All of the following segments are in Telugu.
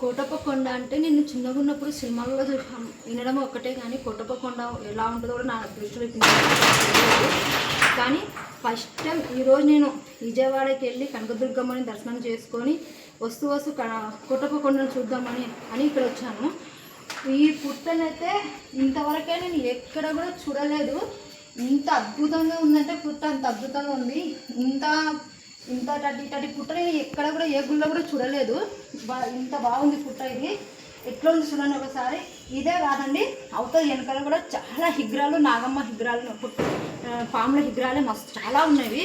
కోటప్ప కొండ అంటే నేను చిన్నగా ఉన్నప్పుడు సినిమాల్లో వినడం ఒక్కటే, కానీ కోటప్ప కొండ ఎలా ఉంటుందో కూడా నా దృష్టిలో తెలియదు. కానీ ఫస్ట్ టైం ఈరోజు నేను విజయవాడకి వెళ్ళి కనకదుర్గమ్మని దర్శనం చేసుకొని వస్తూ కోటప్ప కొండను చూద్దామని ఇక్కడ వచ్చాను. ఈ పుట్టనైతే ఇంతవరకే నేను ఎక్కడ కూడా చూడలేదు. ఇంత అద్భుతంగా ఉందంటే పుట్ట అంత అద్భుతంగా ఉంది. ఇంత టటి పుట్ట నేను ఎక్కడ కూడా ఏ గుళ్ళో కూడా చూడలేదు. ఇంత బాగుంది పుట్ట. ఇది ఎట్లా ఉంది చూడండి ఒకసారి. ఇదే కాదండి, అవతల వెనకాల కూడా చాలా హిగ్రాలు, నాగమ్మ హిగ్రాలు, పాముల హిగ్రాలే మస్తు చాలా ఉన్నవి.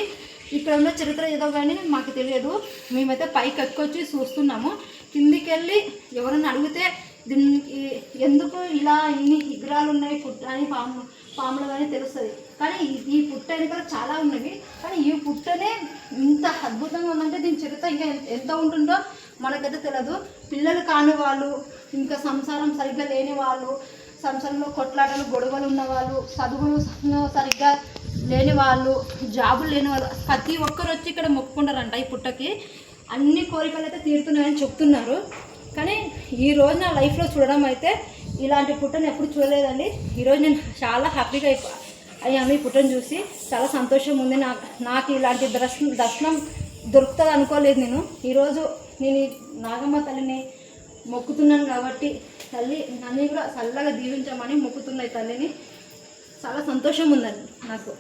ఇక్కడ ఉన్న చరిత్ర ఏదో కానీ మాకు తెలియదు. మేమైతే పైకి ఎక్కొచ్చి చూస్తున్నాము. కిందికి వెళ్ళి ఎవరైనా అడిగితే దీనికి ఎందుకు ఇలా ఇన్ని విగ్రహాలు ఉన్నాయి పుట్ట అని పాములు కానీ తెలుస్తుంది. కానీ ఈ పుట్ట వెనకాల చాలా ఉన్నవి. కానీ ఈ పుట్టనే ఇంత అద్భుతంగా ఉందంటే దీని చరిత్ర ఇంకా ఎంత ఉంటుందో మనకైతే తెలియదు. పిల్లలు కాని వాళ్ళు, ఇంకా సంసారం సరిగ్గా లేని వాళ్ళు, సంసారంలో కొట్లాటలు గొడవలు ఉన్నవాళ్ళు, చదువులు సరిగ్గా లేని వాళ్ళు, జాబులు లేని వాళ్ళు, ప్రతి ఒక్కరు వచ్చి ఇక్కడ మొక్కుకుంటారంట. ఈ పుట్టకి అన్ని కోరికలు అయితే తీరుతున్నాయని చెప్తున్నారు. కానీ ఈరోజు నా లైఫ్లో చూడడం అయితే ఇలాంటి పుట్టను ఎప్పుడు చూడలేదండి. ఈరోజు నేను చాలా హ్యాపీగా అయ్యాను. ఈ పుట్టను చూసి చాలా సంతోషం ఉంది. నాకు ఇలాంటి దర్శనం దొరుకుతుంది అనుకోలేదు నేను. ఈరోజు నేను నాగమ్మ తల్లిని మొక్కుతున్నాను కాబట్టి తల్లి నన్ను కూడా చల్లగా దీవించమని మొక్కుతున్నాయి తల్లిని. చాలా సంతోషం ఉందండి నాకు.